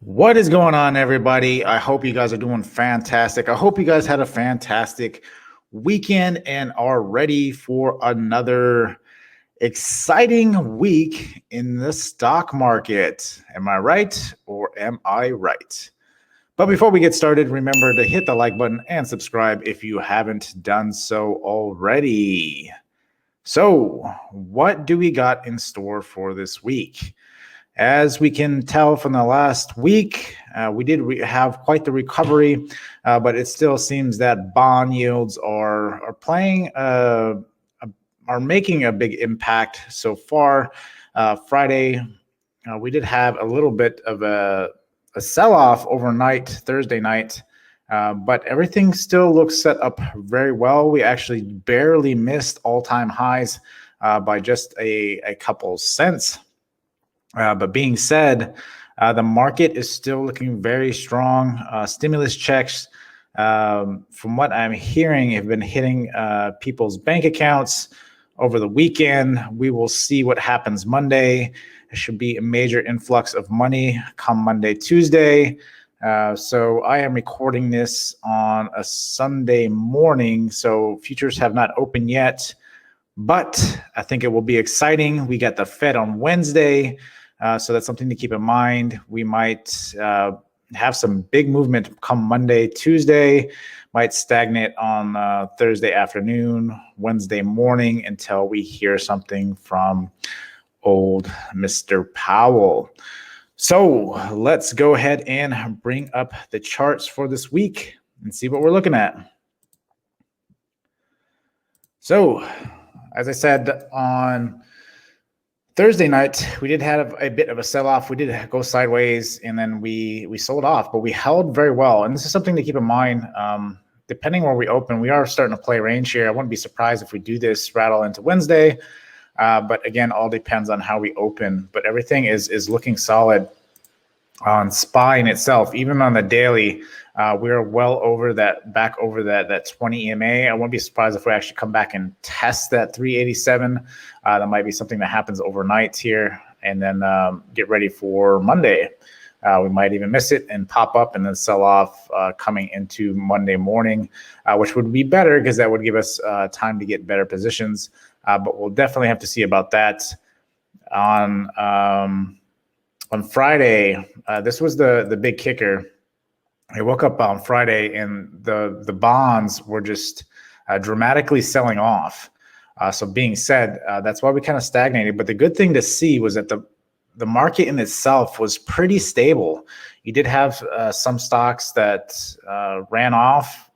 What is going on, everybody? I hope you guys are doing fantastic. I hope you guys had a fantastic weekend and are ready for another exciting week in the stock market. Am I right or am I right? But before we get started, remember to hit the like button and subscribe if you haven't done so already. So, what do we got in store for this week? As we can tell from the last week, we did have quite the recovery, but it still seems that bond yields are playing are making a big impact so far. Friday, we did have a little bit of a sell-off overnight, Thursday night, but everything still looks set up very well. We actually barely missed all-time highs by just a couple cents. But being said, the market is still looking very strong. Stimulus checks, from what I'm hearing, have been hitting people's bank accounts over the weekend. We will see what happens Monday. There should be a major influx of money come Monday, Tuesday. So I am recording this on a Sunday morning, so futures have not opened yet. But I think it will be exciting. We got the Fed on Wednesday. So that's something to keep in mind. We might have some big movement come Monday, Tuesday, might stagnate on Thursday afternoon, Wednesday morning until we hear something from old Mr. Powell. So let's go ahead and bring up the charts for this week and see what we're looking at. So, as I said, on Thursday night, we did have a bit of a sell-off. We did go sideways, and then we sold off, but we held very well. And this is something to keep in mind. Depending where we open, we are starting to play range here. I wouldn't be surprised if we do this rattle into Wednesday. But again, all depends on how we open. But everything is looking solid on SPY in itself. Even on the daily, we're well over that, back over that 20 EMA. I wouldn't be surprised if we actually come back and test that 387. That might be something that happens overnight here, and then get ready for Monday. We might even miss it and pop up and then sell off coming into Monday morning, which would be better because that would give us time to get better positions. But we'll definitely have to see about that. On Friday, this was the big kicker. I woke up on Friday and the bonds were just dramatically selling off. So being said, that's why we kind of stagnated. But the good thing to see was that the market in itself was pretty stable. You did have some stocks that ran off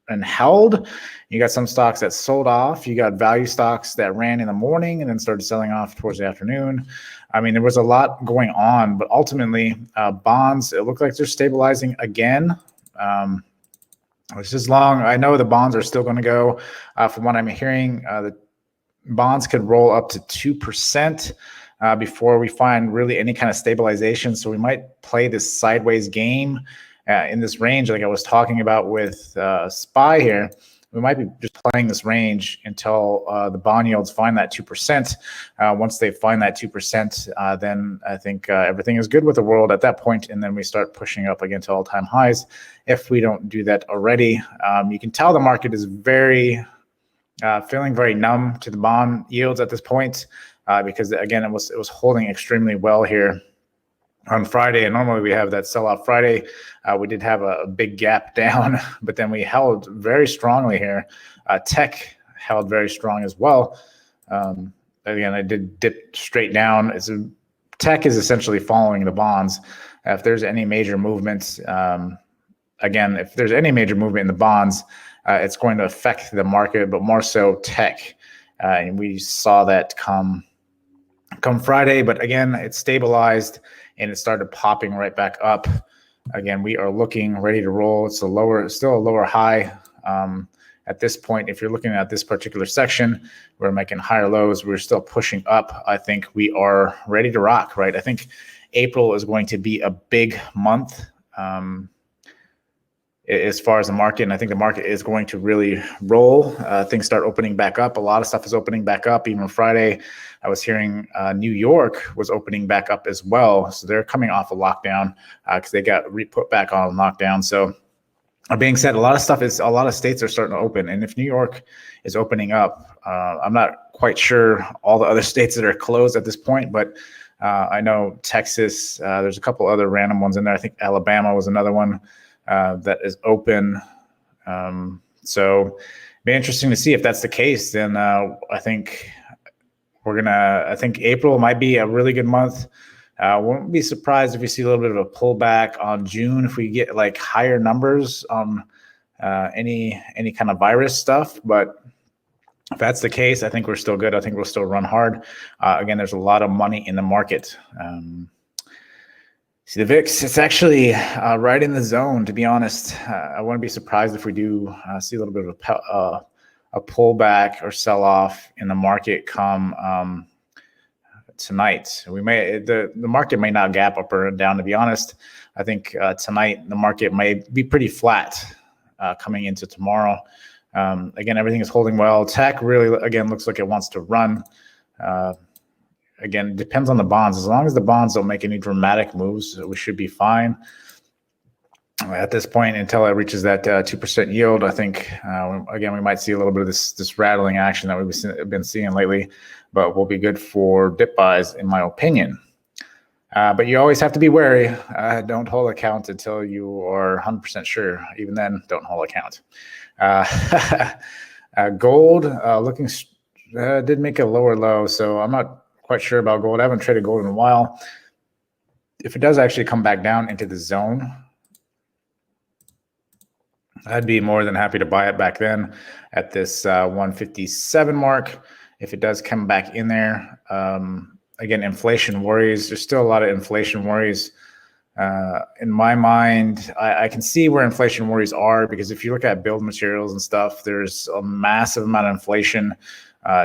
and held. You got some stocks that sold off. You got value stocks that ran in the morning and then started selling off towards the afternoon. I mean, there was a lot going on, but ultimately, bonds, it looked like they're stabilizing again. It's just long. I know the bonds are still going to go. From what I'm hearing, the bonds could roll up to 2% before we find really any kind of stabilization. So we might play this sideways game in this range, like I was talking about with SPY here. We might be just playing this range until the bond yields find that 2%. Once they find that 2%, then I think everything is good with the world at that point, and then we start pushing up again to all-time highs. If we don't do that already, you can tell the market is very feeling very numb to the bond yields at this point, because again, it was holding extremely well here on Friday, and normally we have that sell-off Friday. We did have a big gap down, but then we held very strongly here. Tech held very strong as well. Again, I did dip straight down. Tech is essentially following the bonds. If there's any major movements, again, if there's any major movement in the bonds, it's going to affect the market, but more so tech. And we saw that come Friday, but again, it stabilized and it started popping right back up. Again, we are looking ready to roll. It's still a lower high. At this point, if you're looking at this particular section, we're making higher lows. We're still pushing up. I think we are ready to rock, right? I think April is going to be a big month. as far as the market, and I think the market is going to really roll. Things start opening back up. A lot of stuff is opening back up. Even Friday, I was hearing New York was opening back up as well. So they're coming off a lockdown because they got put back on lockdown. So being said, a lot of states are starting to open. And if New York is opening up, I'm not quite sure all the other states that are closed at this point, but I know Texas, there's a couple other random ones in there. I think Alabama was another one that is open. So it'd be interesting to see if that's the case. Then I think I think April might be a really good month. Won't be surprised if we see a little bit of a pullback on June if we get like higher numbers on any kind of virus stuff. But if that's the case, I think we're still good. I think we'll still run hard. Again, there's a lot of money in the market. See the VIX, it's actually right in the zone, to be honest. I wouldn't be surprised if we do see a little bit of a pullback or sell-off in the market come tonight. The market may not gap up or down, to be honest. I think tonight the market may be pretty flat coming into tomorrow. Again, everything is holding well. Tech really, again, looks like it wants to run. Again, it depends on the bonds. As long as the bonds don't make any dramatic moves, we should be fine. At this point, until it reaches that 2% yield, I think, again, we might see a little bit of this rattling action that we've been seeing lately, but will be good for dip buys, in my opinion. But you always have to be wary. Don't hold account until you are 100% sure. Even then, don't hold account. Gold looking did make a lower low, so I'm not quite sure about gold. I haven't traded gold in a while. If it does actually come back down into the zone, I'd be more than happy to buy it back then at this 157 mark. If it does come back in there, again, inflation worries. There's still a lot of inflation worries. In my mind, I can see where inflation worries are, because if you look at build materials and stuff, there's a massive amount of inflation,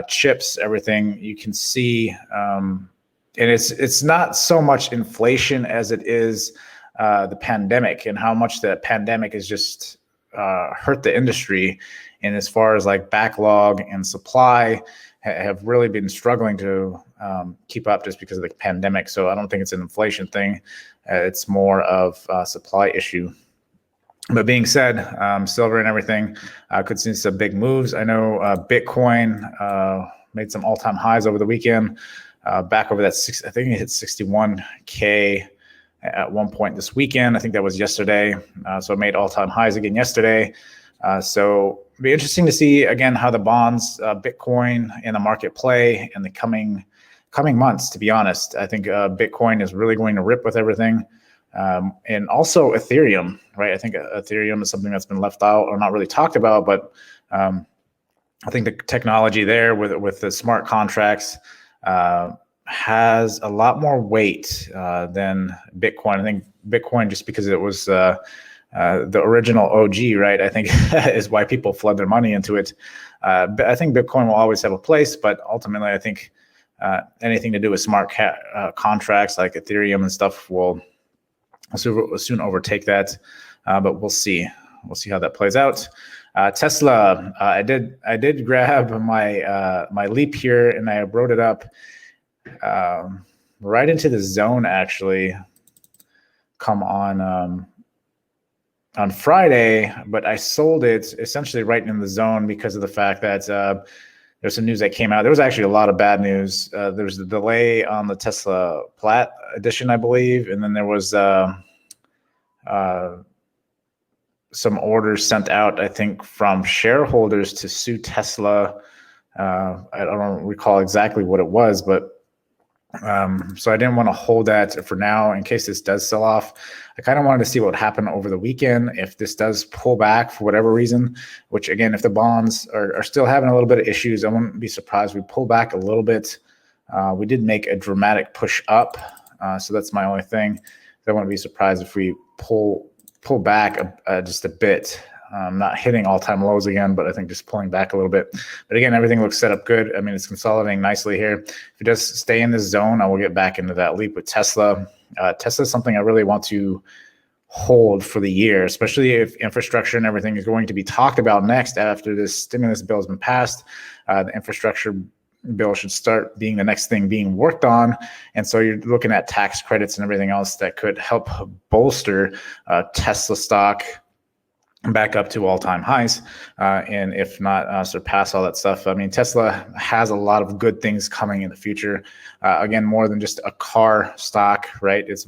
chips, everything you can see. And it's not so much inflation as it is the pandemic, and how much the pandemic has just hurt the industry. And as far as like backlog and supply have really been struggling to keep up just because of the pandemic. So I don't think it's an inflation thing. It's more of a supply issue. But being said, silver and everything could see some big moves. I know Bitcoin made some all-time highs over the weekend, back over that I think it hit 61K at one point this weekend. I think that was yesterday. So it made all-time highs again yesterday. So it'll be interesting to see again how the bonds, Bitcoin, and the market play in the coming months. To be honest, I think Bitcoin is really going to rip with everything, and also Ethereum, right? I think Ethereum is something that's been left out or not really talked about, but I think the technology there with the smart contracts has a lot more weight than Bitcoin. I think Bitcoin, just because it was the original OG, right? I think is why people flood their money into it. But I think Bitcoin will always have a place, but ultimately, I think anything to do with smart contracts like Ethereum and stuff will soon overtake that. But we'll see. We'll see how that plays out. Tesla, I did grab my leap here, and I wrote it up right into the zone. Actually, come on Friday, but I sold it essentially right in the zone because of the fact that there's some news that came out. There was actually a lot of bad news. There was the delay on the Tesla Plaid edition, I believe, and then there was some orders sent out, I think, from shareholders to sue Tesla. I don't recall exactly what it was, but so I didn't want to hold that for now in case this does sell off. I kind of wanted to see what happened over the weekend. If this does pull back for whatever reason, which again, if the bonds are still having a little bit of issues, I wouldn't be surprised we pull back a little bit. We did make a dramatic push up, so that's my only thing. I wouldn't be surprised if we pull back just a bit. Not hitting all-time lows again, but I think just pulling back a little bit. But again, everything looks set up good. I mean, it's consolidating nicely here. If it does stay in this zone, I will get back into that leap with Tesla. Tesla is something I really want to hold for the year, especially if infrastructure and everything is going to be talked about next after this stimulus bill has been passed. The infrastructure bill should start being the next thing being worked on. And so you're looking at tax credits and everything else that could help bolster Tesla stock back up to all-time highs, and if not surpass all that stuff. I mean, Tesla has a lot of good things coming in the future. Again, more than just a car stock, right? It's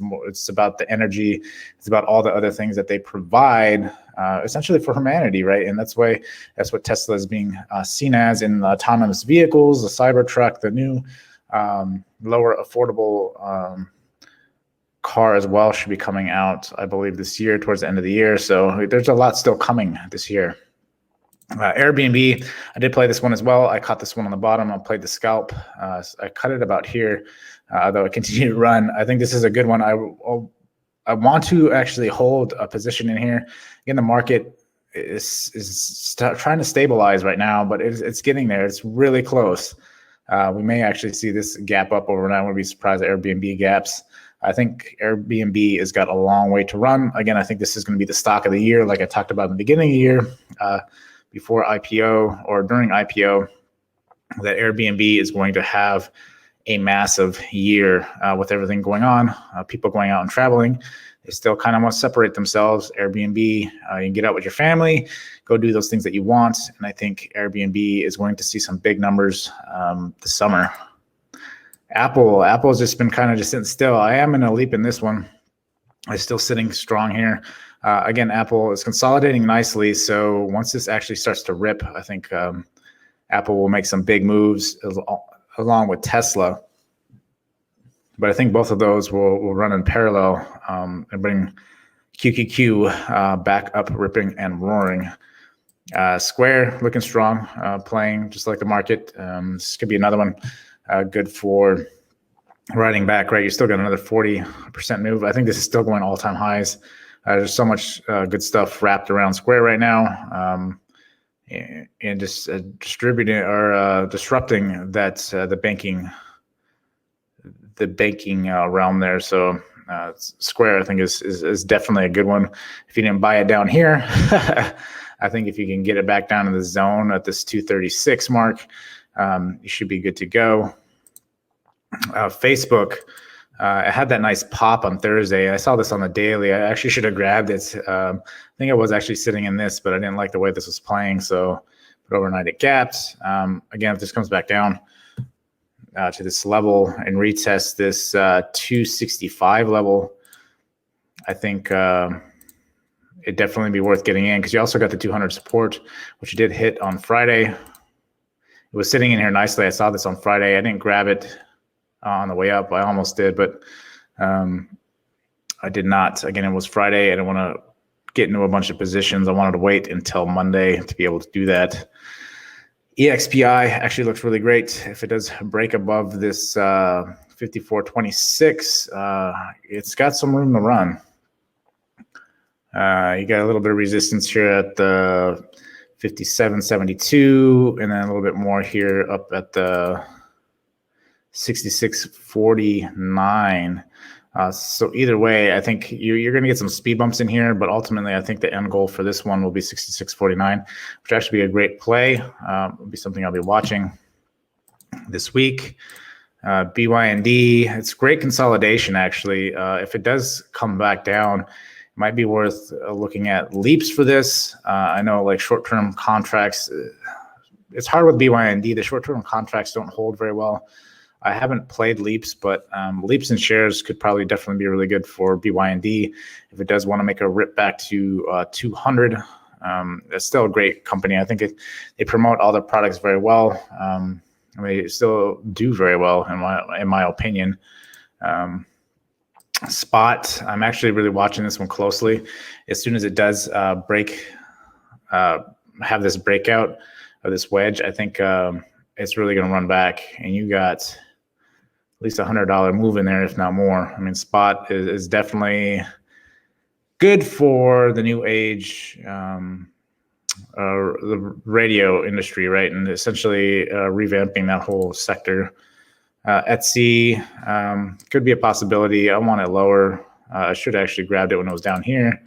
about the energy. It's about all the other things that they provide, essentially for humanity, right? And that's what Tesla is being seen as in autonomous vehicles, the Cybertruck, the new lower affordable car as well should be coming out, I believe, this year, towards the end of the year. So there's a lot still coming this year. Airbnb, I did play this one as well. I caught this one on the bottom. I played the scalp. I cut it about here, though it continued to run. I think this is a good one. I want to actually hold a position in here. Again, the market is trying to stabilize right now, but it's getting there. It's really close. We may actually see this gap up overnight. I wouldn't be surprised at Airbnb gaps. I think Airbnb has got a long way to run. Again, I think this is going to be the stock of the year, like I talked about in the beginning of the year, before IPO or during IPO, that Airbnb is going to have a massive year with everything going on, people going out and traveling. They still kind of want to separate themselves. Airbnb, you can get out with your family, go do those things that you want. And I think Airbnb is going to see some big numbers this summer. Apple's just been kind of just sitting still. I am in a leap in this one. I'm still sitting strong here. Again, Apple is consolidating nicely. So once this actually starts to rip, I think Apple will make some big moves along with Tesla. But I think both of those will run in parallel and bring QQQ back up, ripping and roaring. Square looking strong, playing just like the market. This could be another one. Good for riding back, right? You still got another 40% move. I think this is still going all-time highs. There's so much good stuff wrapped around Square right now, and just distributing or disrupting that the banking realm there. So Square, I think, is definitely a good one. If you didn't buy it down here, I think if you can get it back down in the zone at this 236 mark, you should be good to go. Facebook, I had that nice pop on Thursday. I saw this on the daily. I actually should have grabbed it. I think I was actually sitting in this, but I didn't like the way this was playing. So but overnight it gapped. Again, if this comes back down to this level and retest this 265 level, I think it'd definitely be worth getting in, because you also got the 200 support, which you did hit on Friday. It was sitting in here nicely. I saw this on Friday. I didn't grab it on the way up. I almost did, but I did not. Again, it was Friday. I didn't want to get into a bunch of positions. I wanted to wait until Monday to be able to do that. EXPI actually looks really great. If it does break above this 54.26, it's got some room to run. You got a little bit of resistance here at the 57.72, and then a little bit more here up at the 66.49. So either way, I think you're going to get some speed bumps in here, but ultimately I think the end goal for this one will be 66.49, which would actually be a great play. It'll be something I'll be watching this week. BYND, it's great consolidation actually. If it does come back down, it might be worth looking at leaps for this. I know like short-term contracts, it's hard with BYND. The short-term contracts don't hold very well. I haven't played leaps, but leaps and shares could probably definitely be really good for BYND if it does want to make a rip back to 200. It's still a great company. I think they promote all their products very well. They still do very well in my opinion. Spot, I'm actually really watching this one closely. As soon as it does have this breakout of this wedge, I think it's really going to run back, and you got at least $100 move in there, if not more. I mean, Spot is definitely good for the new age, the radio industry, right? And essentially revamping that whole sector. Etsy could be a possibility. I want it lower. I should have actually grabbed it when it was down here,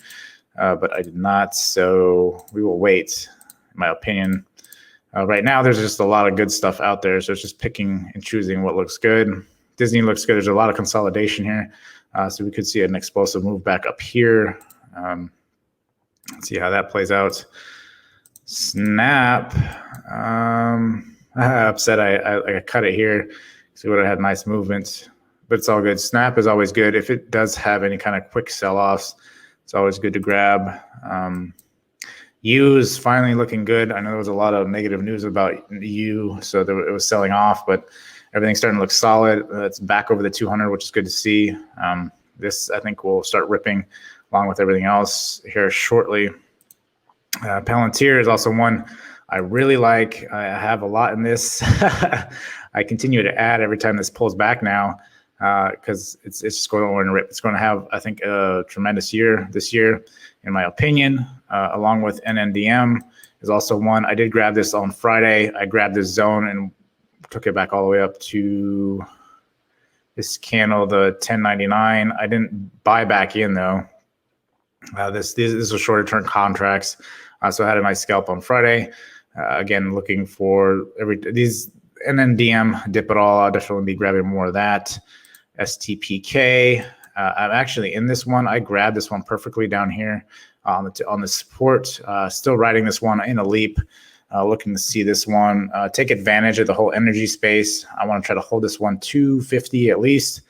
but I did not. So we will wait, in my opinion. Right now, there's just a lot of good stuff out there. So it's just picking and choosing what looks good. Disney looks good. There's a lot of consolidation here. So we could see an explosive move back up here. Let's see how that plays out. Snap. Upset I cut it here. See what I had nice movement, but it's all good. Snap is always good. If it does have any kind of quick sell-offs, it's always good to grab. U is finally looking good. I know there was a lot of negative news about U, so it was selling off, but everything's starting to look solid. It's back over the 200, which is good to see. This, I think, will start ripping along with everything else here shortly. Palantir is also one I really like. I have a lot in this. I continue to add every time this pulls back now because it's just going to rip. It's going to have, I think, a tremendous year this year, in my opinion, along with NNDM is also one. I did grab this on Friday. I grabbed this zone and took it back all the way up to this candle, the 1099. I didn't buy back in, though. This was shorter term contracts. So I had a nice scalp on Friday. Again, looking for these NNDM dip it all. I'll definitely be grabbing more of that. STPK. I'm actually in this one. I grabbed this one perfectly down here on the support. Still riding this one in a leap. Looking to see this one take advantage of the whole energy space. I want to try to hold this one 250 at least.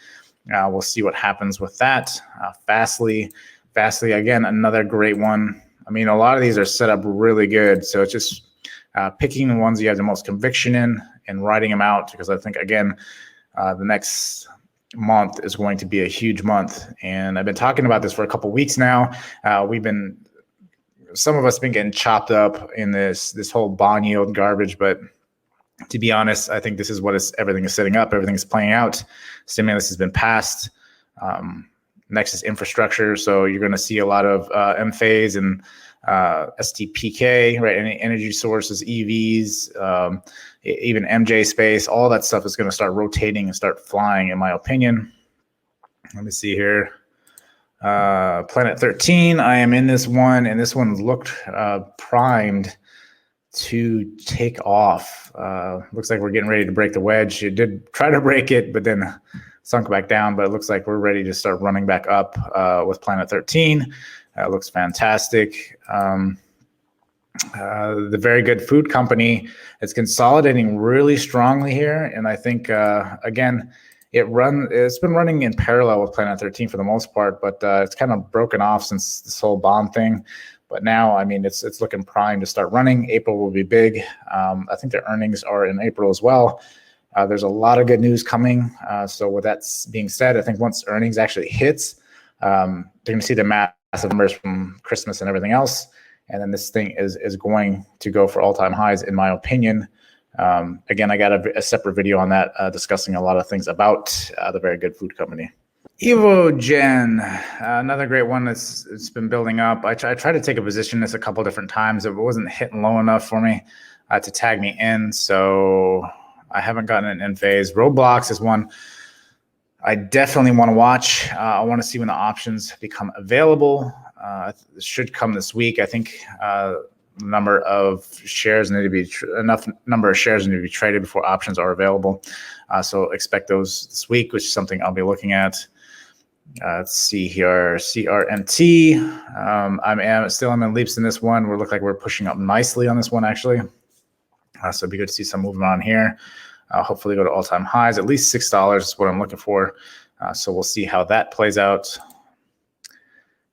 We'll see what happens with that. Fastly, again, another great one. I mean, a lot of these are set up really good. So it's just picking the ones you have the most conviction in and writing them out, because I think, again, the next month is going to be a huge month. And I've been talking about this for a couple weeks now. Some of us have been getting chopped up in this whole bond yield garbage, but to be honest, I think this is what everything is setting up. Everything is playing out. Stimulus has been passed. Next is infrastructure. So you're going to see a lot of M-phase and STPK, right? Any energy sources, EVs, even MJ space, all that stuff is going to start rotating and start flying, in my opinion. Let me see here. Planet 13, I am in this one, and this one looked primed to take off. Looks like we're getting ready to break the wedge. It did try to break it, but then sunk back down, but it looks like we're ready to start running back up with Planet 13. It looks fantastic. The very good food company, it's consolidating really strongly here. And I think, again, it's been running in parallel with Planet 13 for the most part, but it's kind of broken off since this whole bond thing. But now, I mean, it's looking prime to start running. April will be big. I think their earnings are in April as well. There's a lot of good news coming. So with that being said, I think once earnings actually hits, they're going to see the massive numbers from Christmas and everything else. And then this thing is going to go for all-time highs, in my opinion. Again, I got a separate video on that discussing a lot of things about the very good food company. Evogen, another great one it's been building up. I tried to take a position this a couple different times. It wasn't hitting low enough for me to tag me in. So I haven't gotten an in phase. Roblox is one I definitely want to watch. I want to see when the options become available. It should come this week. I think number of shares need to be enough number of shares need to be traded before options are available. So expect those this week, which is something I'll be looking at. Let's see here, CRNT. I'm still in leaps in this one. We look like we're pushing up nicely on this one, actually. So it'd be good to see some movement on here. Hopefully go to all-time highs. At least $6 is what I'm looking for. So we'll see how that plays out.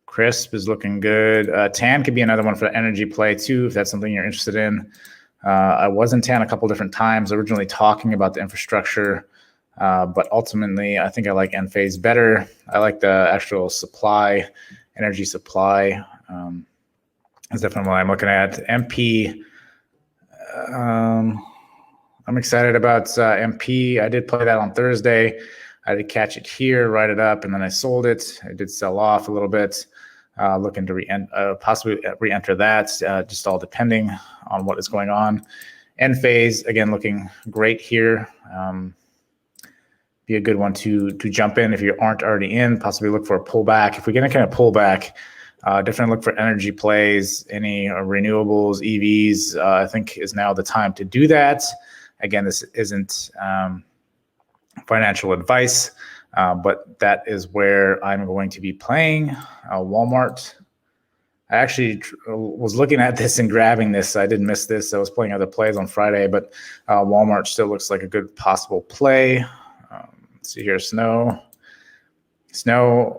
Crisp is looking good. TAN could be another one for energy play too, if that's something you're interested in. I was in TAN a couple different times, originally talking about the infrastructure, but ultimately I think I like Enphase better. I like the actual supply, energy supply. That's definitely what I'm looking at. MP, I'm excited about MP. I did play that on Thursday. I did catch it here, write it up, and then I sold it. I did sell off a little bit. Looking to possibly re-enter that, just all depending on what is going on. Enphase, again, looking great here. be a good one to jump in if you aren't already in. Possibly look for a pullback. If we get a kind of pullback, definitely look for energy plays, any renewables, EVs. I think is now the time to do that. Again, this isn't financial advice, but that is where I'm going to be playing. Walmart. I actually was looking at this and grabbing this. I didn't miss this. I was playing other plays on Friday, but Walmart still looks like a good possible play. Let's see here, snow,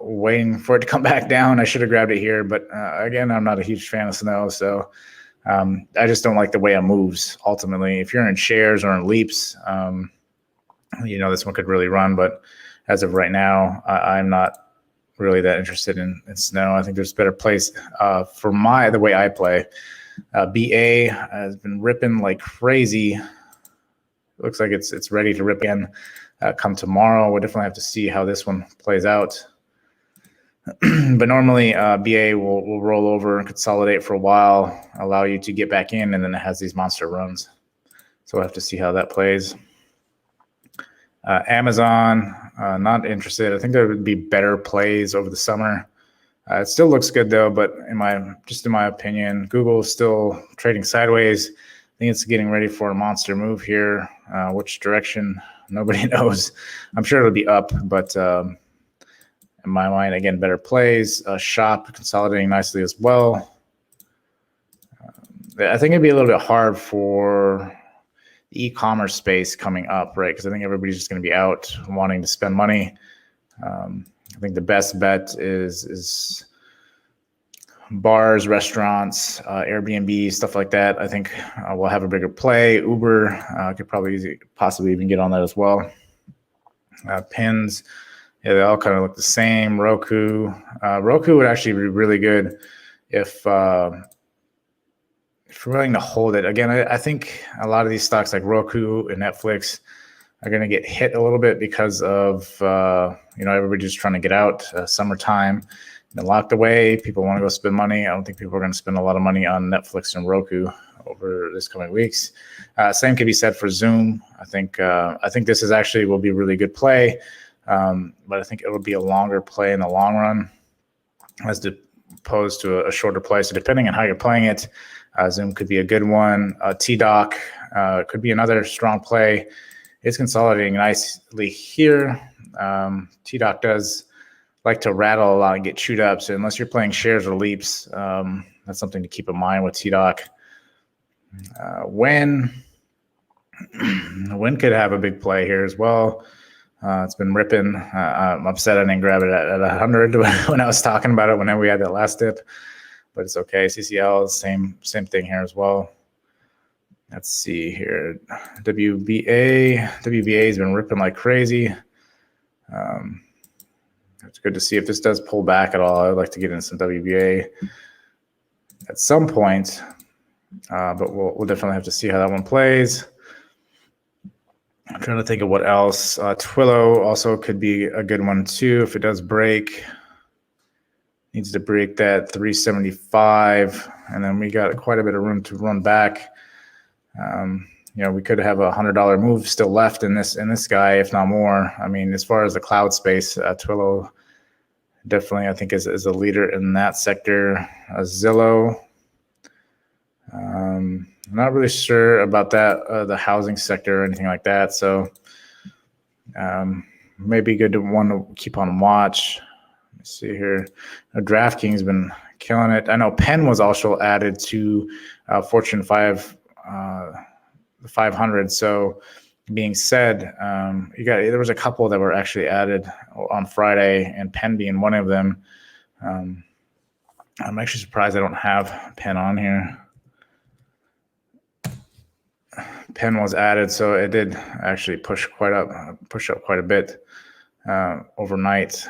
waiting for it to come back down. I should have grabbed it here, but again, I'm not a huge fan of snow, so I just don't like the way it moves. Ultimately, if you're in shares or in leaps, this one could really run. But as of right now, I'm not really that interested in snow. I think there's better plays for the way I play. BA has been ripping like crazy. Looks like it's ready to rip again come tomorrow. We'll definitely have to see how this one plays out. But normally BA will roll over and consolidate for a while, allow you to get back in, and then it has these monster runs. So we'll have to see how that plays. Amazon, not interested. I think there would be better plays over the summer. It still looks good though, but in my opinion, Google is still trading sideways. I think it's getting ready for a monster move here. Which direction? Nobody knows. I'm sure it'll be up, but in my mind, again, better plays. Shop consolidating nicely as well. I think it'd be a little bit hard for e-commerce space coming up, right? Because I think everybody's just going to be out wanting to spend money. I think the best bet is bars, restaurants, Airbnb, stuff like that. I think we'll have a bigger play. Uber could possibly even get on that as well. Pins, yeah, they all kind of look the same. Roku would actually be really good if we're willing to hold it. Again, I think a lot of these stocks like Roku and Netflix are going to get hit a little bit because of everybody's just trying to get out. Summertime, been locked away. People want to go spend money. I don't think people are going to spend a lot of money on Netflix and Roku over this coming weeks. Same could be said for Zoom. I think this will be a really good play, but I think it will be a longer play in the long run as opposed to a shorter play. So depending on how you're playing it, Zoom could be a good one. TDoc could be another strong play. It's consolidating nicely here. TDoc does like to rattle a lot and get chewed up. So unless you're playing shares or leaps, that's something to keep in mind with TDoc. When could have a big play here as well. It's been ripping. I'm upset I didn't grab it at 100 when I was talking about it when we had that last dip. But it's okay. CCL, same thing here as well. Let's see here. WBA has been ripping like crazy. It's good to see if this does pull back at all. I'd like to get in some WBA at some point, but we'll definitely have to see how that one plays. I'm trying to think of what else. Twilio also could be a good one too if it does break. Needs to break that 375, and then we got quite a bit of room to run back. We could have a $100 move still left in this guy, if not more. I mean, as far as the cloud space, Twilio definitely, I think, is a leader in that sector. Zillow, I'm not really sure about that, the housing sector or anything like that. So maybe good one to keep on watch. Let's see here. DraftKings has been killing it. I know Penn was also added to Fortune 500. So being said, there was a couple that were actually added on Friday, and Penn being one of them. I'm actually surprised I don't have Penn on here. Penn was added, so it did actually push up quite a bit overnight.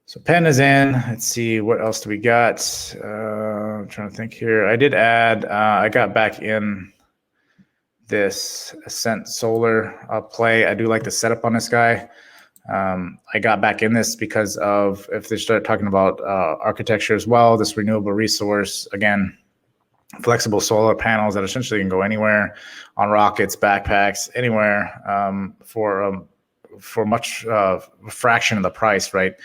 So Penn is in. Let's see, what else do we got? I'm trying to think here. I did add, I got back in this Ascent Solar play. I do like the setup on this guy. I got back in this because of if they start talking about architecture as well, this renewable resource, again, flexible solar panels that essentially can go anywhere on rockets, backpacks, anywhere for much fraction of the price, right?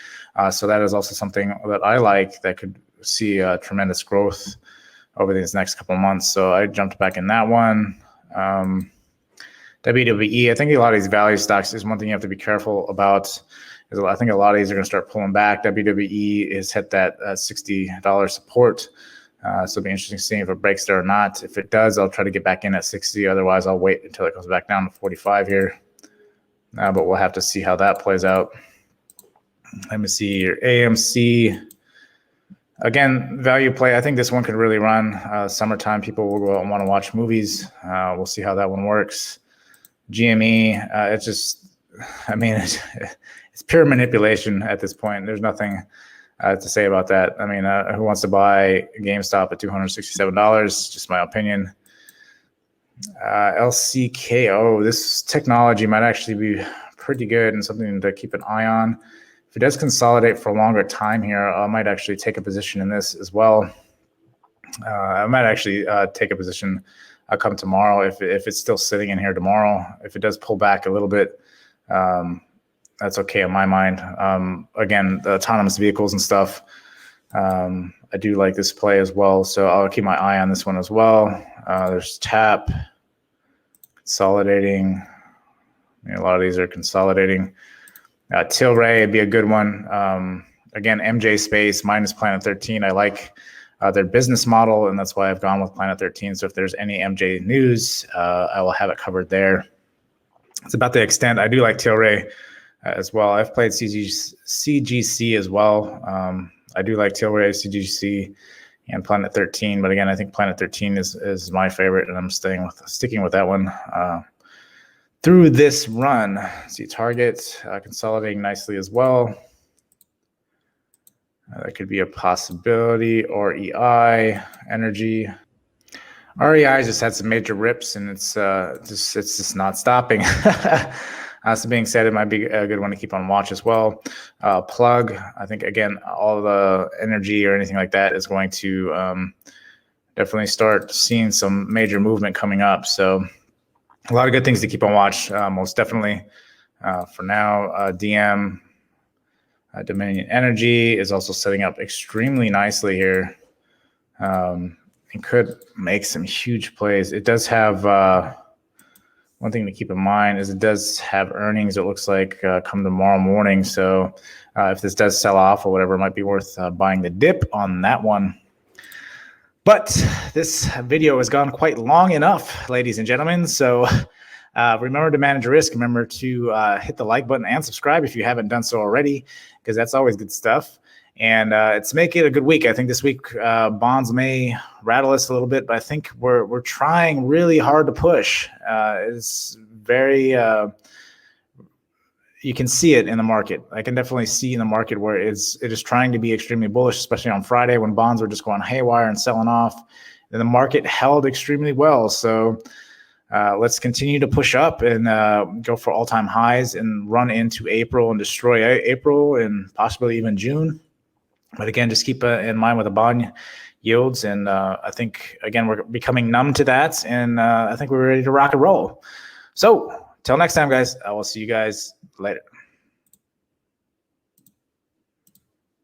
So that is also something that I like that could see tremendous growth over these next couple of months. So I jumped back in that one. WWE, I think a lot of these value stocks is one thing you have to be careful about. I think a lot of these are going to start pulling back. WWE has hit that $60 support. So it'll be interesting seeing if it breaks there or not. If it does, I'll try to get back in at 60. Otherwise, I'll wait until it goes back down to 45 here. But we'll have to see how that plays out. Let me see your AMC. Again, value play. I think this one could really run. Summertime, people will go out and want to watch movies. We'll see how that one works. GME, it's just, I mean, it's pure manipulation at this point. There's nothing to say about that. I mean, who wants to buy GameStop at $267? Just my opinion. LCKO, this technology might actually be pretty good and something to keep an eye on. If it does consolidate for a longer time here, I might actually take a position in this as well. I might actually take a position come tomorrow if it's still sitting in here tomorrow. If it does pull back a little bit, that's okay in my mind. Again, the autonomous vehicles and stuff, I do like this play as well. So I'll keep my eye on this one as well. There's TAP, consolidating. A lot of these are consolidating. Tilray would be a good one. Again, MJ Space minus Planet 13. I like their business model, and that's why I've gone with Planet 13. So if there's any MJ news, I will have it covered there. It's about the extent. I do like Tilray as well. I've played CGC as well. I do like Tilray, CGC, and Planet 13. But again, I think Planet 13 is my favorite, and I'm sticking with that one through this run. See Target consolidating nicely as well. That could be a possibility. Or EI Energy. REI just had some major rips, and it's just not stopping. So being said, it might be a good one to keep on watch as well. Plug, I think, again, all the energy or anything like that is going to definitely start seeing some major movement coming up. So a lot of good things to keep on watch, most definitely. For now, DM, Dominion Energy is also setting up extremely nicely here. And could make some huge plays. It does have one thing to keep in mind is it does have earnings, it looks like, come tomorrow morning. So if this does sell off or whatever, it might be worth buying the dip on that one. But this video has gone quite long enough, ladies and gentlemen. So remember to manage risk. Remember to hit the like button and subscribe if you haven't done so already, because that's always good stuff. And it's make it a good week. I think this week bonds may rattle us a little bit, but I think we're trying really hard to push. It's very you can see it in the market. I can definitely see in the market where it is trying to be extremely bullish, especially on Friday when bonds were just going haywire and selling off. And the market held extremely well. So let's continue to push up and go for all-time highs and run into April and destroy April and possibly even June. But again, just keep in mind with the bond yields. And I think, again, we're becoming numb to that. And I think we're ready to rock and roll. So till next time, guys, I will see you guys later.